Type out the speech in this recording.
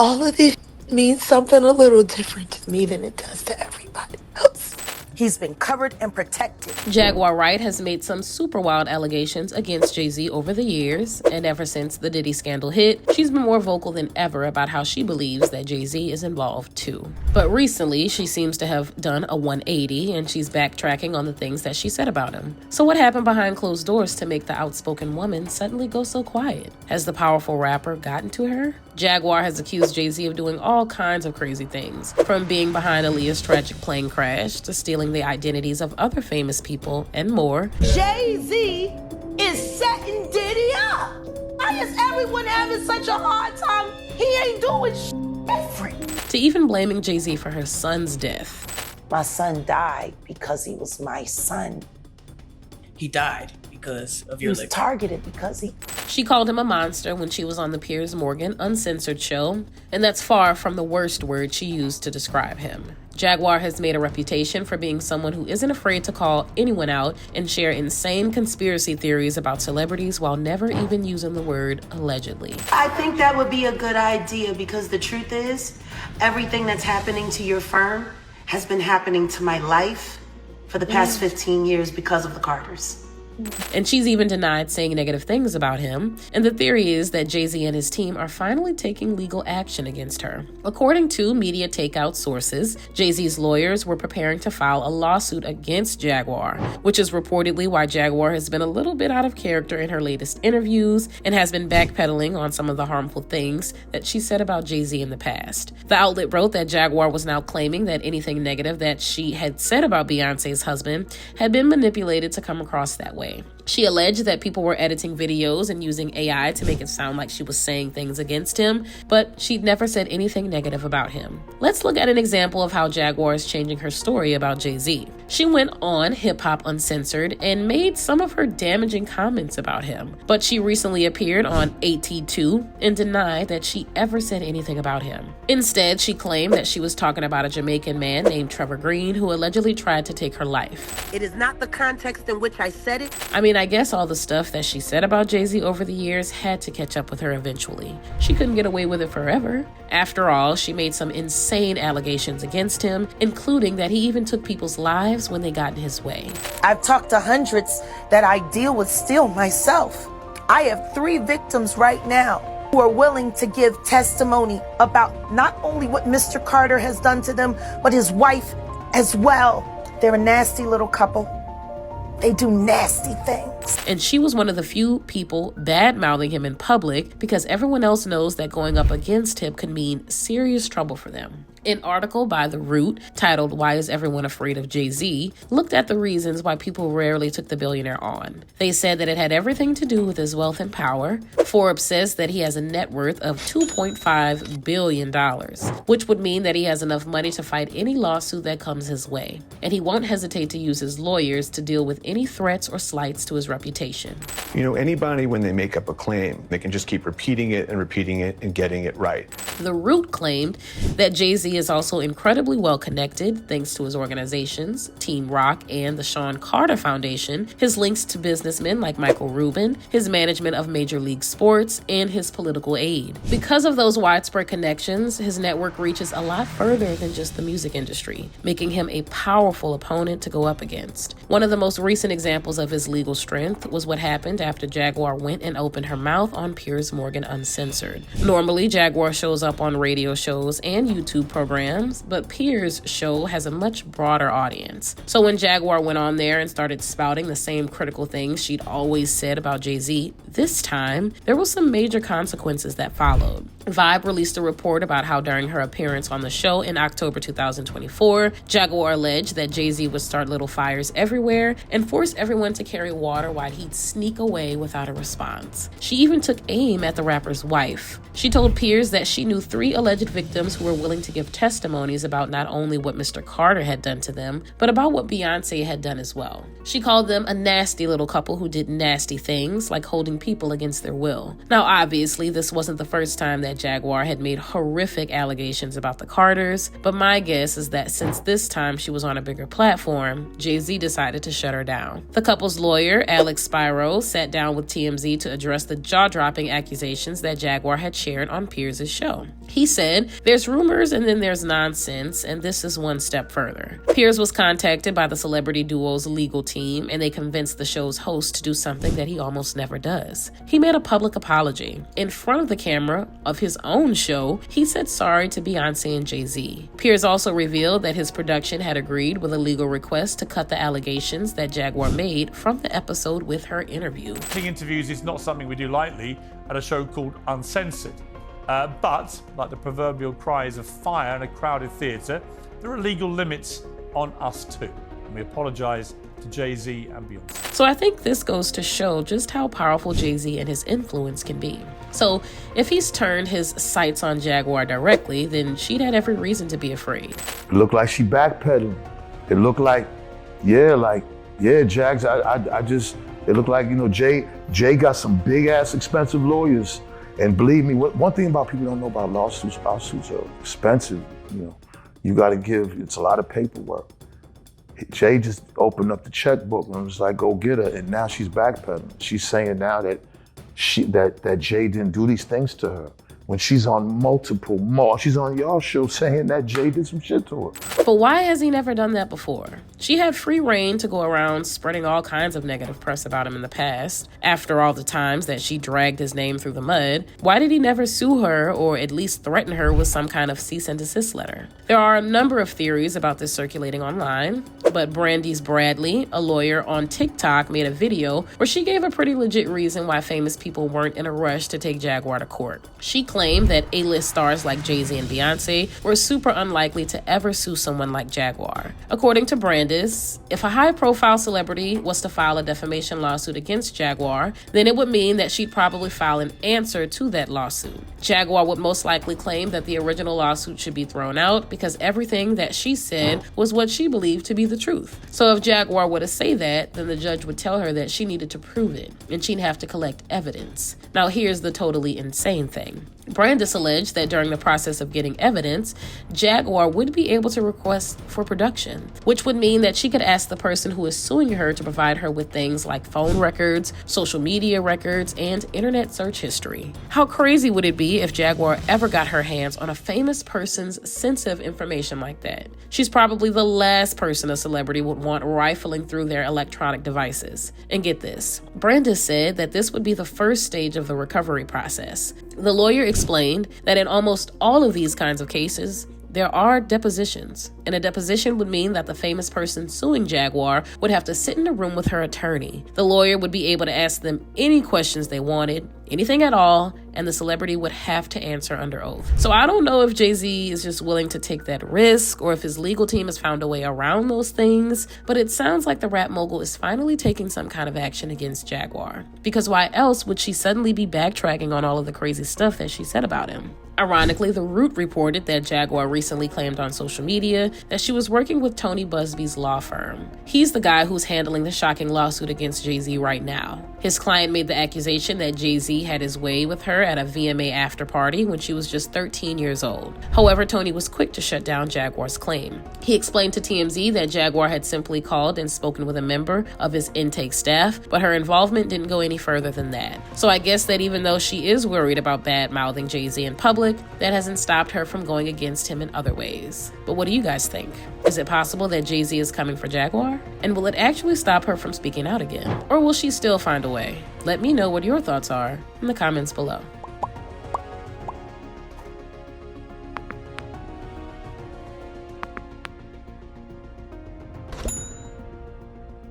All of this means something a little different to me than it does to everybody else. He's been covered and protected. Jaguar Wright has made some super wild allegations against Jay-Z over the years, and ever since the Diddy scandal hit, she's been more vocal than ever about how she believes that Jay-Z is involved too. But recently, she seems to have done a 180, and she's backtracking on the things that she said about him. So what happened behind closed doors to make the outspoken woman suddenly go so quiet? Has the powerful rapper gotten to her? Jaguar has accused Jay-Z of doing all kinds of crazy things, from being behind Aaliyah's tragic plane crash to stealing the identities of other famous people and more. Jay-Z is setting Diddy up. Why is everyone having such a hard time? He ain't doing different. To even blaming Jay-Z for her son's death. My son died because he was my son. He died because of He your was liquor. targeted because he... She called him a monster when she was on the Piers Morgan Uncensored show, and that's far from the worst word she used to describe him. Jaguar has made a reputation for being someone who isn't afraid to call anyone out and share insane conspiracy theories about celebrities while never even using the word allegedly. I think that would be a good idea because the truth is, everything that's happening to your firm has been happening to my life for the past 15 years because of the Carters. And she's even denied saying negative things about him. And the theory is that Jay-Z and his team are finally taking legal action against her. According to media takeout sources, Jay-Z's lawyers were preparing to file a lawsuit against Jaguar, which is reportedly why Jaguar has been a little bit out of character in her latest interviews and has been backpedaling on some of the harmful things that she said about Jay-Z in the past. The outlet wrote that Jaguar was now claiming that anything negative that she had said about Beyonce's husband had been manipulated to come across that way. She alleged that people were editing videos and using AI to make it sound like she was saying things against him, but she'd never said anything negative about him. Let's look at an example of how Jaguar is changing her story about Jay-Z. She went on Hip Hop Uncensored and made some of her damaging comments about him, but she recently appeared on AT2 and denied that she ever said anything about him. Instead, she claimed that she was talking about a Jamaican man named Trevor Green who allegedly tried to take her life. It is not the context in which I said it. I guess all the stuff that she said about Jay-Z over the years had to catch up with her eventually. She couldn't get away with it forever. After all, she made some insane allegations against him, including that he even took people's lives when they got in his way. I've talked to hundreds that I deal with still myself. I have 3 victims right now who are willing to give testimony about not only what Mr. Carter has done to them, but his wife as well. They're a nasty little couple. They do nasty things. And she was one of the few people bad-mouthing him in public because everyone else knows that going up against him could mean serious trouble for them. An article by The Root, titled "Why is Everyone Afraid of Jay-Z?" looked at the reasons wwhy people rarely took the billionaire on. They said that it had everything to do with his wealth and power. Forbes says that he has a net worth of $2.5 billion, which would mean that he has enough money to fight any lawsuit that comes his way. And he won't hesitate to use his lawyers to deal with any threats or slights to his reputation. You know, anybody, when they make up a claim, they can just keep repeating it and getting it right. The Root claimed that Jay-Z is also incredibly well connected thanks to his organizations, Team Rock and the Sean Carter Foundation, his links to businessmen like Michael Rubin, his management of Major League Sports, and his political aid. Because of those widespread connections, his network reaches a lot further than just the music industry, making him a powerful opponent to go up against. One of the most recent examples of his legal strength was what happened after Jaguar went and opened her mouth on Piers Morgan Uncensored. Normally, Jaguar shows up on radio shows and YouTube programs, but Piers' show has a much broader audience. So when Jaguar went on there and started spouting the same critical things she'd always said about Jay-Z, this time, there were some major consequences that followed. Vibe released a report about how during her appearance on the show in October 2024, Jaguar alleged that Jay-Z would start little fires everywhere and force everyone to carry water while he'd sneak away without a response. She even took aim at the rapper's wife. She told Piers that she knew 3 alleged victims who were willing to give testimonies about not only what Mr. Carter had done to them, but about what Beyonce had done as well. She called them a nasty little couple who did nasty things, like holding people against their will. Now, obviously, this wasn't the first time that Jaguar had made horrific allegations about the Carters, but my guess is that since this time she was on a bigger platform, Jay-Z decided to shut her down. The couple's lawyer, Alex Spiro, sat down with TMZ to address the jaw-dropping accusations that Jaguar had shared on Piers' show. though. He said, "There's rumors and then there's nonsense, and this is one step further." Piers was contacted by the celebrity duo's legal team, and they convinced the show's host to do something that he almost never does. He made a public apology. In front of the camera of his own show, he said sorry to Beyonce and Jay-Z. Piers also revealed that his production had agreed with a legal request to cut the allegations that Jaguar made from the episode with her interview. Interviews is not something we do lightly at a show called Uncensored. But, like the proverbial cries of fire in a crowded theatre, there are legal limits on us too. And we apologise to Jay-Z and Beyonce. So I think this goes to show just how powerful Jay-Z and his influence can be. So if he's turned his sights on Jaguar directly, then she'd had every reason to be afraid. It looked like she backpedaling. It looked like, Jags, it looked like, Jay got some big ass expensive lawyers. And believe me, one thing about people don't know about lawsuits are expensive. You got to it's a lot of paperwork. Jay just opened up the checkbook and was like, go get her. And now she's backpedaling. She's saying now that that Jay didn't do these things to her. When she's on she's on y'all show saying that Jay did some shit to her. But why has he never done that before? She had free reign to go around spreading all kinds of negative press about him in the past. After all the times that she dragged his name through the mud, why did he never sue her or at least threaten her with some kind of cease and desist letter? There are a number of theories about this circulating online, but Brandy's Bradley, a lawyer on TikTok, made a video where she gave a pretty legit reason why famous people weren't in a rush to take Jaguar to court. She claimed that A-list stars like Jay-Z and Beyonce were super unlikely to ever sue someone like Jaguar. According to Brandis, if a high-profile celebrity was to file a defamation lawsuit against Jaguar, then it would mean that she'd probably file an answer to that lawsuit. Jaguar would most likely claim that the original lawsuit should be thrown out because everything that she said was what she believed to be the truth. So if Jaguar were to say that, then the judge would tell her that she needed to prove it, and she'd have to collect evidence. Now here's the totally insane thing. Brandis alleged that during the process of getting evidence, Jaguar would be able to request for production, which would mean that she could ask the person who is suing her to provide her with things like phone records, social media records, and internet search history. How crazy would it be if Jaguar ever got her hands on a famous person's sensitive information like that? She's probably the last person a celebrity would want rifling through their electronic devices. And get this, Brandis said that this would be the first stage of the recovery process. The lawyer explained that in almost all of these kinds of cases, there are depositions, and a deposition would mean that the famous person suing Jaguar would have to sit in a room with her attorney. The lawyer would be able to ask them any questions they wanted, anything at all, and the celebrity would have to answer under oath. So I don't know if Jay-Z is just willing to take that risk or if his legal team has found a way around those things, but it sounds like the rap mogul is finally taking some kind of action against Jaguar. Because why else would she suddenly be backtracking on all of the crazy stuff that she said about him? Ironically, The Root reported that Jaguar recently claimed on social media that she was working with Tony Busby's law firm. He's the guy who's handling the shocking lawsuit against Jay-Z right now. His client made the accusation that Jay-Z had his way with her at a VMA after party when she was just 13 years old. However, Tony was quick to shut down Jaguar's claim. He explained to TMZ that Jaguar had simply called and spoken with a member of his intake staff, but her involvement didn't go any further than that. So I guess that even though she is worried about bad-mouthing Jay-Z in public, that hasn't stopped her from going against him in other ways. But what do you guys think? Is it possible that Jay-Z is coming for Jaguar? And will it actually stop her from speaking out again? Or will she still find a way? Let me know what your thoughts are in the comments below.